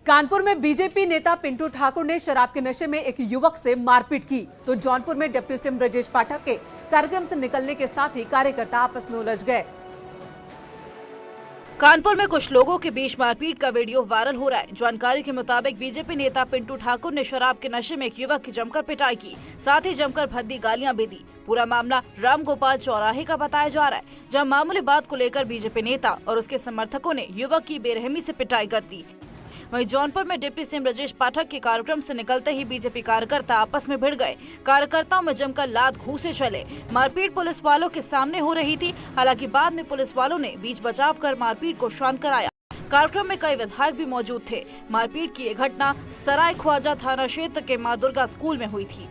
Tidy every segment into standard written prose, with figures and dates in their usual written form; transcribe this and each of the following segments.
कानपुर में बीजेपी नेता पिंटू ठाकुर ने शराब के नशे में एक युवक से मारपीट की तो जौनपुर में डिप्टी सीएम ब्रजेश पाठक के कार्यक्रम से निकलने के साथ ही कार्यकर्ता आपस में उलझ गए। कानपुर में कुछ लोगों के बीच मारपीट का वीडियो वायरल हो रहा है। जानकारी के मुताबिक बीजेपी नेता पिंटू ठाकुर ने शराब के नशे में एक युवक की जमकर पिटाई की, साथ ही जमकर भद्दी गालियां भी दी। पूरा मामला राम गोपाल चौराहे का बताया जा रहा है, जहां मामूली बात को लेकर बीजेपी नेता और उसके समर्थकों ने युवक की बेरहमी से पिटाई कर दी। वहीं जौनपुर में डिप्टी सीएम ब्रजेश पाठक के कार्यक्रम से निकलते ही बीजेपी कार्यकर्ता आपस में भिड़ गए। कार्यकर्ताओं में जमकर लात घूंसे चले। मारपीट पुलिस वालों के सामने हो रही थी, हालांकि बाद में पुलिस वालों ने बीच बचाव कर मारपीट को शांत कराया। कार्यक्रम में कई विधायक भी मौजूद थे। मारपीट की ये घटना सराय ख्वाजा थाना क्षेत्र के मां दुर्गा स्कूल में हुई थी।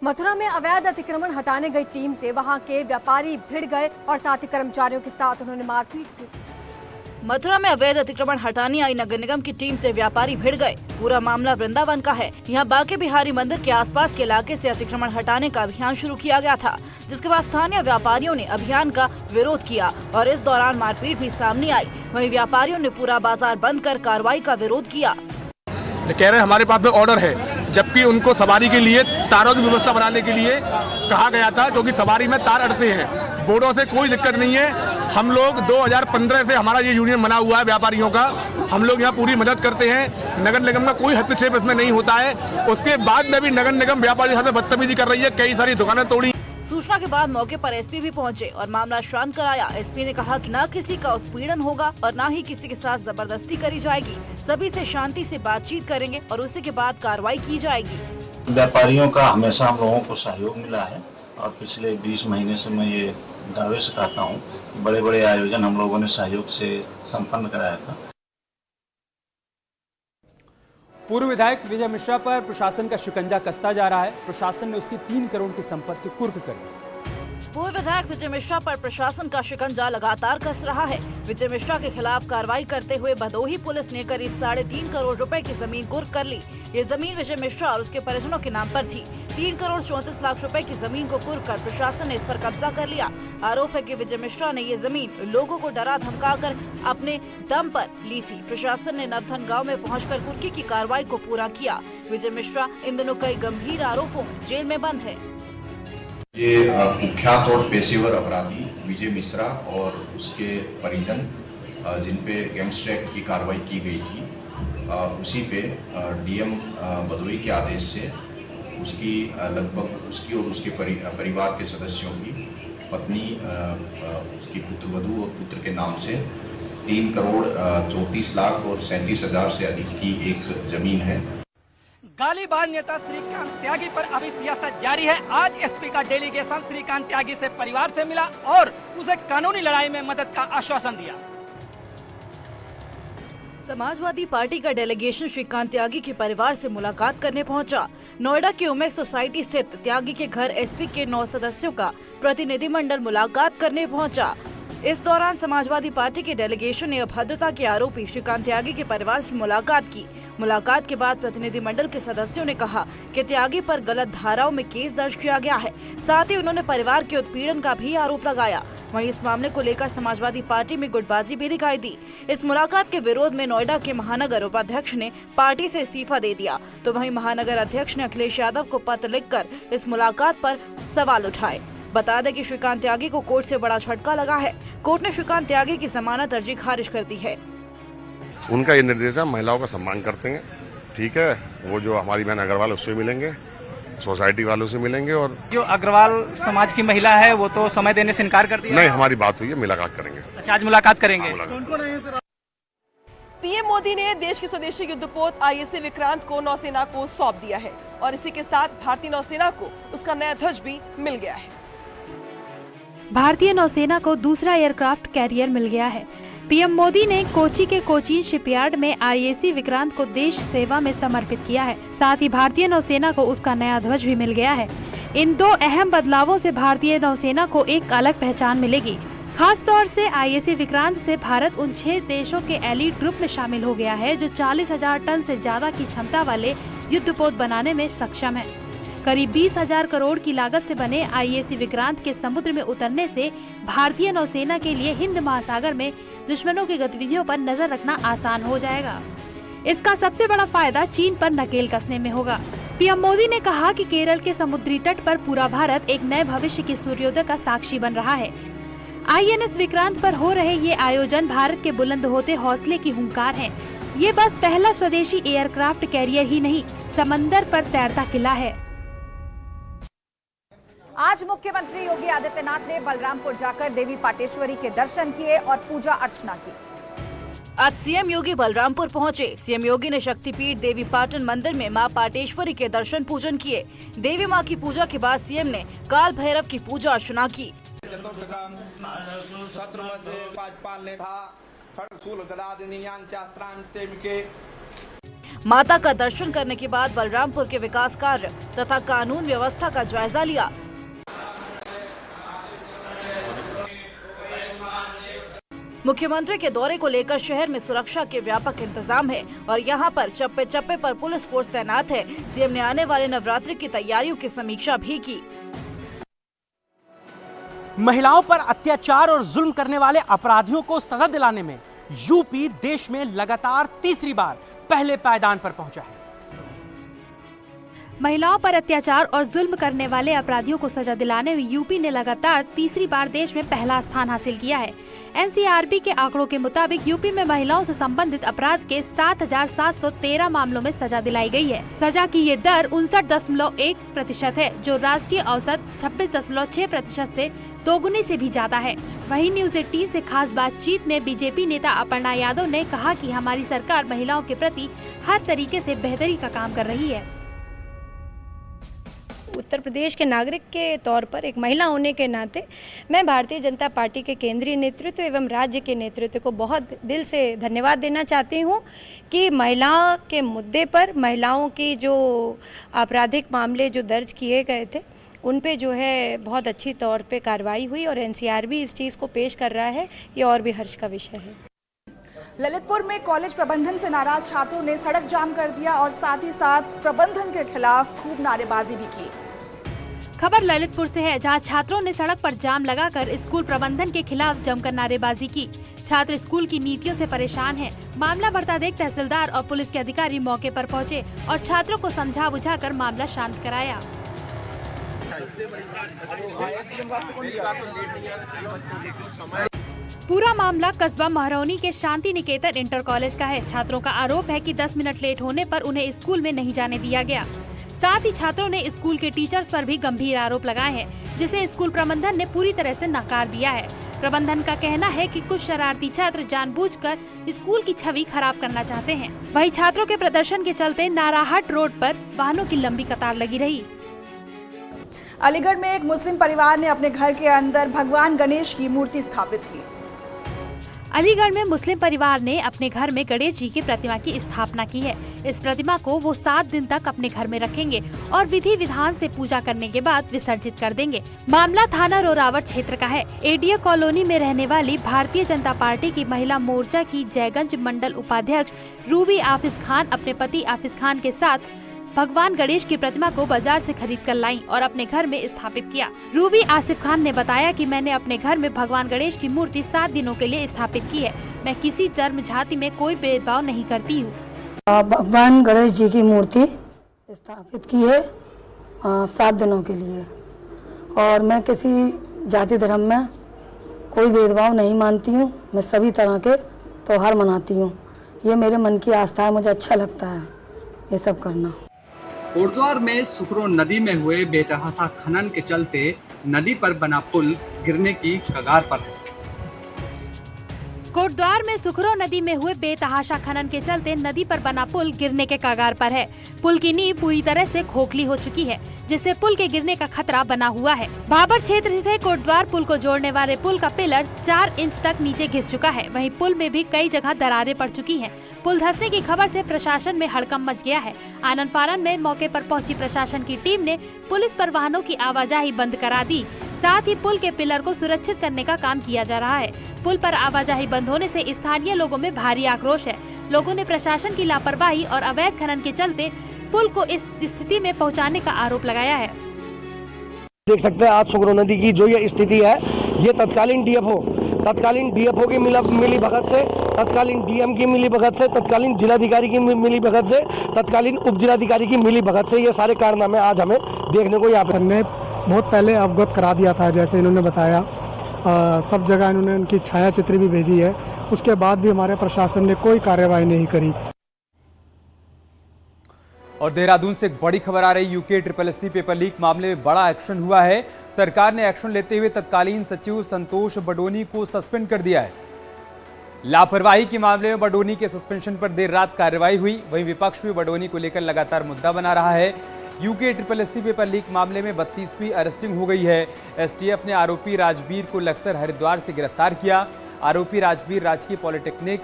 मथुरा में अवैध अतिक्रमण हटाने गई टीम से वहां के व्यापारी भिड़ गए और साथ ही कर्मचारियों के साथ उन्होंने मारपीट की। मथुरा में अवैध अतिक्रमण हटाने आई नगर निगम की टीम से व्यापारी भिड़ गए। पूरा मामला वृंदावन का है। यहाँ बांके बिहारी मंदिर के आसपास के इलाके से अतिक्रमण हटाने का अभियान शुरू किया गया था, जिसके बाद स्थानीय व्यापारियों ने अभियान का विरोध किया और इस दौरान मारपीट भी सामने आई। वहीं व्यापारियों ने पूरा बाजार बंद कर कार्रवाई का विरोध किया। कह रहे हमारे पास में ऑर्डर है, जबकि उनको सवारी के लिए तारों की व्यवस्था बनाने के लिए कहा गया था, क्योंकि सवारी में तार अड़ते हैं। बोर्डों से कोई दिक्कत नहीं है। हम लोग 2015 से हमारा ये यूनियन बना हुआ है व्यापारियों का। हम लोग यहाँ पूरी मदद करते हैं। नगर निगम का कोई हस्तक्षेप इसमें नहीं होता है। उसके बाद में भी नगर निगम व्यापारी साथ बदतमीजी कर रही है, कई सारी दुकानें तोड़ी। सूचना के बाद मौके पर एसपी भी पहुंचे और मामला शांत कराया। एसपी ने कहा कि न किसी का उत्पीड़न होगा और न ही किसी के साथ जबरदस्ती करी जाएगी। सभी से शांति से बातचीत करेंगे और उसी के बाद कार्रवाई की जाएगी। व्यापारियों का हमेशा हम लोगों को सहयोग मिला है और पिछले 20 महीने से मैं ये दावे से कहता हूँ, बड़े बड़े आयोजन हम लोगों ने सहयोग से संपन्न कराया था। पूर्व विधायक विजय मिश्रा पर प्रशासन का शिकंजा कसता जा रहा है। प्रशासन ने उसकी 3 करोड़ की संपत्ति कुर्क कर दी। पूर्व विधायक विजय मिश्रा पर प्रशासन का शिकंजा लगातार कस रहा है। विजय मिश्रा के खिलाफ कार्रवाई करते हुए भदोही पुलिस ने करीब 3.5 करोड़ रुपए की जमीन कुर्क कर ली। ये जमीन विजय मिश्रा और उसके परिजनों के नाम पर थी। 3 करोड़ 34 लाख रुपए की जमीन को कुर्क कर प्रशासन ने इस पर कब्जा कर लिया। आरोप है कि विजय मिश्रा ने ये जमीन लोगों को डरा धमकाकर अपने दम पर ली थी। प्रशासन ने नवधन गांव में पहुंचकर कुर्की की कार्रवाई को पूरा किया। विजय मिश्रा इन दिनों कई गंभीर आरोपों जेल में बंद है। ये कुख्यात और पेशेवर अपराधी विजय मिश्रा और उसके परिजन जिन पे गैंगस्टर एक्ट की कार्रवाई की गई थी, उसी पे डीएम भदोही के आदेश से उसकी लगभग उसकी और उसके परिवार के सदस्यों की पत्नी, उसकी पुत्रवधू और पुत्र के नाम से 3 करोड़ 34 लाख और 37 हजार से अधिक की एक जमीन है। गालीबाज नेता श्रीकांत त्यागी पर अभी सियासत जारी है। आज एसपी का डेलीगेशन श्रीकांत त्यागी से परिवार से मिला और उसे कानूनी लड़ाई में मदद का आश्वासन दिया। समाजवादी पार्टी का डेलीगेशन श्रीकांत त्यागी के परिवार से मुलाकात करने पहुंचा। नोएडा के उमेश सोसाइटी स्थित त्यागी के घर एसपी के 9 सदस्यों का प्रतिनिधिमंडल मुलाकात करने पहुंचा। इस दौरान समाजवादी पार्टी के डेलीगेशन ने अभद्रता के आरोपी श्रीकांत त्यागी के परिवार से मुलाकात की। मुलाकात के बाद प्रतिनिधिमंडल के सदस्यों ने कहा कि त्यागी पर गलत धाराओं में केस दर्ज किया गया है। साथ ही उन्होंने परिवार के उत्पीड़न का भी आरोप लगाया। वहीं इस मामले को लेकर समाजवादी पार्टी में गुटबाजी भी दिखाई दी। इस मुलाकात के विरोध में नोएडा के महानगर उपाध्यक्ष ने पार्टी से इस्तीफा दे दिया, तो वहीं महानगर अध्यक्ष ने अखिलेश यादव को पत्र लिखकर इस मुलाकात पर सवाल उठाए। बता दें कि श्रीकांत त्यागी को कोर्ट से बड़ा झटका लगा है। कोर्ट ने श्रीकांत त्यागी की जमानत अर्जी खारिज कर दी है। उनका ये निर्देश है, महिलाओं का सम्मान करते हैं, ठीक है। वो जो हमारी बहन अग्रवाल उससे मिलेंगे, सोसाइटी वालों से मिलेंगे। और जो अग्रवाल समाज की महिला है वो तो समय देने से इनकार कर दिया। नहीं, हमारी बात हुई है, मुलाकात करेंगे। अच्छा, आज मुलाकात करेंगे। पीएम मोदी ने देश के स्वदेशी युद्धपोत आईएसी विक्रांत को नौसेना को सौंप दिया है और इसी के साथ भारतीय नौसेना को उसका नया ध्वज भी मिल गया है। भारतीय नौसेना को दूसरा एयरक्राफ्ट कैरियर मिल गया है। पीएम मोदी ने कोची के कोचीन शिपयार्ड में आईएसी विक्रांत को देश सेवा में समर्पित किया है। साथ ही भारतीय नौसेना को उसका नया ध्वज भी मिल गया है। इन 2 अहम बदलावों से भारतीय नौसेना को एक अलग पहचान मिलेगी। खास तौर से आईएसी विक्रांत से भारत उन 6 देशों के एलीट ग्रुप में शामिल हो गया है जो 40,000 टन से ज्यादा की क्षमता वाले युद्धपोत बनाने में सक्षम है। करीब 20,000 करोड़ की लागत से बने आईएसी विक्रांत के समुद्र में उतरने से भारतीय नौसेना के लिए हिंद महासागर में दुश्मनों की गतिविधियों पर नजर रखना आसान हो जाएगा। इसका सबसे बड़ा फायदा चीन पर नकेल कसने में होगा। पीएम मोदी ने कहा कि केरल के समुद्री तट पर पूरा भारत एक नए भविष्य के सूर्योदय का साक्षी बन रहा है। आईएनएस विक्रांत पर हो रहे ये आयोजन भारत के बुलंद होते हौसले की हुंकार है। ये बस पहला स्वदेशी एयरक्राफ्ट कैरियर ही नहीं, समंदर पर तैरता किला है। आज मुख्यमंत्री योगी आदित्यनाथ ने बलरामपुर जाकर देवी पाटेश्वरी के दर्शन किए और पूजा अर्चना की। आज सीएम योगी बलरामपुर पहुंचे। सीएम योगी ने शक्तिपीठ देवी पाटन मंदिर में मां पाटेश्वरी के दर्शन पूजन किए। देवी मां की पूजा के बाद सीएम ने काल भैरव की पूजा अर्चना की। माता का दर्शन करने के बाद बलरामपुर के विकास कार्य तथा कानून व्यवस्था का जायजा लिया। मुख्यमंत्री के दौरे को लेकर शहर में सुरक्षा के व्यापक इंतजाम है और यहां पर चप्पे चप्पे पर पुलिस फोर्स तैनात है। सीएम ने आने वाले नवरात्रि की तैयारियों की समीक्षा भी की। महिलाओं पर अत्याचार और जुल्म करने वाले अपराधियों को सजा दिलाने में यूपी देश में लगातार तीसरी बार पहले पायदान पर पहुंचा है। महिलाओं पर अत्याचार और जुल्म करने वाले अपराधियों को सजा दिलाने में यूपी ने लगातार तीसरी बार देश में पहला स्थान हासिल किया है। एनसीआरबी के आंकड़ों के मुताबिक यूपी में महिलाओं से संबंधित अपराध के 7,713 मामलों में सजा दिलाई गई है। सजा की ये दर 59.1% है, जो राष्ट्रीय औसत 26.6% से दोगुनी से भी ज्यादा है। वहीं न्यूज 18 से खास बातचीत में बीजेपी नेता अपर्णा यादव ने कहा कि हमारी सरकार महिलाओं के प्रति हर तरीके से बेहतरी का काम कर रही है। उत्तर प्रदेश के नागरिक के तौर पर एक महिला होने के नाते मैं भारतीय जनता पार्टी के केंद्रीय नेतृत्व एवं राज्य के नेतृत्व को बहुत दिल से धन्यवाद देना चाहती हूं कि महिला के मुद्दे पर महिलाओं की जो आपराधिक मामले जो दर्ज किए गए थे उन पे जो है बहुत अच्छी तौर पे कार्रवाई हुई और एनसीआरबी इस चीज़ को पेश कर रहा है, ये और भी हर्ष का विषय है। ललितपुर में कॉलेज प्रबंधन से नाराज छात्रों ने सड़क जाम कर दिया और साथ ही साथ प्रबंधन के खिलाफ खूब नारेबाजी भी की। खबर ललितपुर से है, जहां छात्रों ने सड़क पर जाम लगाकर स्कूल प्रबंधन के खिलाफ जमकर नारेबाजी की। छात्र स्कूल की नीतियों से परेशान हैं। मामला बढ़ता देख तहसीलदार और पुलिस के अधिकारी मौके पर पहुंचे और छात्रों को समझा बुझाकर मामला शांत कराया। पूरा मामला कस्बा महरौनी के शांति निकेतन इंटर कॉलेज का है। छात्रों का आरोप है कि 10 मिनट लेट होने पर उन्हें स्कूल में नहीं जाने दिया गया। साथ ही छात्रों ने स्कूल के टीचर्स पर भी गंभीर आरोप लगाए हैं, जिसे स्कूल प्रबंधन ने पूरी तरह से नकार दिया है। प्रबंधन का कहना है कि कुछ शरारती छात्र जानबूझकर स्कूल की छवि खराब करना चाहते हैं। वहीं छात्रों के प्रदर्शन के चलते नाराहट रोड पर वाहनों की लंबी कतार लगी रही। अलीगढ़ में एक मुस्लिम परिवार ने अपने घर के अंदर भगवान गणेश की मूर्ति स्थापित की। अलीगढ़ में मुस्लिम परिवार ने अपने घर में गणेश जी की प्रतिमा की स्थापना की है। इस प्रतिमा को वो 7 दिन तक अपने घर में रखेंगे और विधि विधान से पूजा करने के बाद विसर्जित कर देंगे। मामला थाना रोरावर क्षेत्र का है। एडीए कॉलोनी में रहने वाली भारतीय जनता पार्टी की महिला मोर्चा की जयगंज मंडल उपाध्यक्ष रूबी आफिस खान अपने पति आफिस खान के साथ भगवान गणेश की प्रतिमा को बाजार से खरीद कर लाई और अपने घर में स्थापित किया। रूबी आसिफ खान ने बताया कि मैंने अपने घर में भगवान गणेश की मूर्ति 7 दिनों के लिए स्थापित की है। मैं किसी धर्म जाति में कोई भेदभाव नहीं करती हूँ। भगवान गणेश जी की मूर्ति स्थापित की है 7 दिनों के लिए और मैं किसी जाति धर्म में कोई भेदभाव नहीं मानती हूँ। मैं सभी तरह के त्योहार मनाती हूँ। ये मेरे मन की आस्था है, मुझे अच्छा लगता है ये सब करना। कोटद्वार में सुखरो नदी में हुए बेतहाशा खनन के चलते नदी पर बना पुल गिरने की कगार पर है। कोटद्वार में सुखरो नदी में हुए बेतहाशा खनन के चलते नदी पर बना पुल गिरने के कगार पर है। पुल की नींव पूरी तरह से खोखली हो चुकी है, जिससे पुल के गिरने का खतरा बना हुआ है। भाबर क्षेत्र से कोटद्वार पुल को जोड़ने वाले पुल का पिलर 4 इंच तक नीचे घिस चुका है। वहीं पुल में भी कई जगह दरारें पड़ चुकी हैं। पुल धंसने की खबर से प्रशासन में हड़कंप मच गया है। आनन फानन में मौके पर पहुंची प्रशासन की टीम ने पुलिस पर वाहनों की आवाजाही बंद करा दी। साथ ही पुल के पिलर को सुरक्षित करने का काम किया जा रहा है। पुल पर आवाजाही बंद होने से स्थानीय लोगों में भारी आक्रोश है। लोगों ने प्रशासन की लापरवाही और अवैध खनन के चलते पुल को इस स्थिति में पहुंचाने का आरोप लगाया है। देख सकते हैं आज सुखरो नदी की जो ये स्थिति है, ये तत्कालीन डीएफओ की मिली भगत से, तत्कालीन डीएम की मिली भगत से, तत्कालीन जिलाधिकारी की मिली भगत से, तत्कालीन उप जिलाधिकारी की मिली भगत से ये सारे कारनामे आज हमें देखने को यहाँ पे बहुत पहले अवगत करा दिया था, जैसे इन्होंने बताया। सब जगह इन्होंने उनकी छाया चित्र भी भेजी है, उसके बाद भी हमारे प्रशासन ने कोई कार्रवाई नहीं करी। और देहरादून से एक बड़ी खबर आ रही, यूके SSSC पेपर लीक मामले में बड़ा एक्शन हुआ है। सरकार ने एक्शन लेते हुए तत्कालीन सचिव संतोष बडोनी को सस्पेंड कर दिया है। लापरवाही के मामले में बडोनी के सस्पेंशन पर देर रात कार्रवाई हुई। वहीं विपक्ष भी बडोनी को लेकर लगातार मुद्दा बना रहा है। यूके SSSC पेपर लीक मामले में 32वीं अरेस्टिंग हो गई है। एसटीएफ ने आरोपी राजवीर को लक्सर हरिद्वार से गिरफ्तार किया। आरोपी राजवीर राजकीय पॉलिटेक्निक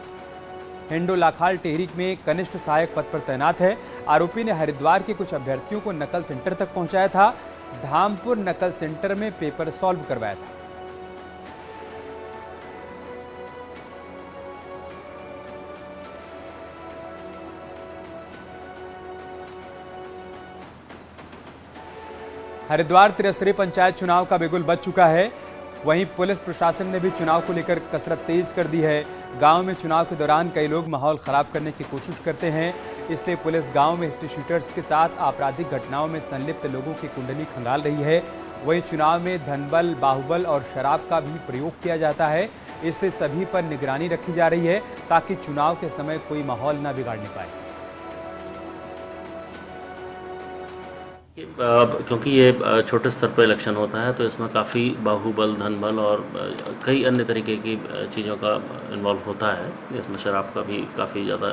हेंडोलाखाल टेहरी में कनिष्ठ सहायक पद पर तैनात है। आरोपी ने हरिद्वार के कुछ अभ्यर्थियों को नकल सेंटर तक पहुंचाया था। धामपुर नकल सेंटर में पेपर सॉल्व करवाया था। हरिद्वार त्रिस्तरीय पंचायत चुनाव का बिगुल बज चुका है। वहीं पुलिस प्रशासन ने भी चुनाव को लेकर कसरत तेज कर दी है। गांव में चुनाव के दौरान कई लोग माहौल खराब करने की कोशिश करते हैं, इसलिए पुलिस गांव में हिस्ट्री शीटर्स के साथ आपराधिक घटनाओं में संलिप्त लोगों की कुंडली खंगाल रही है। वहीं चुनाव में धनबल, बाहुबल और शराब का भी प्रयोग किया जाता है, इसलिए सभी पर निगरानी रखी जा रही है ताकि चुनाव के समय कोई माहौल न बिगाड़ने पाए। क्योंकि ये छोटे स्तर पर इलेक्शन होता है तो इसमें काफ़ी बाहुबल, धनबल और कई अन्य तरीके की चीज़ों का इन्वॉल्व होता है। इसमें शराब का भी काफ़ी ज़्यादा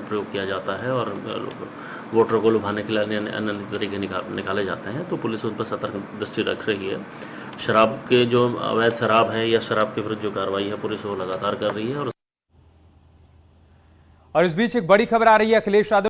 प्रयोग किया जाता है और वोटरों को लुभाने के लिए अन्य तरीके निकाले जाते हैं, तो पुलिस उन पर सतर्क दृष्टि रख रही है। शराब के जो अवैध शराब है या शराब के विरुद्ध जो कार्रवाई है पुलिस वो लगातार कर रही है। और इस बीच एक बड़ी खबर आ रही है, अखिलेश यादव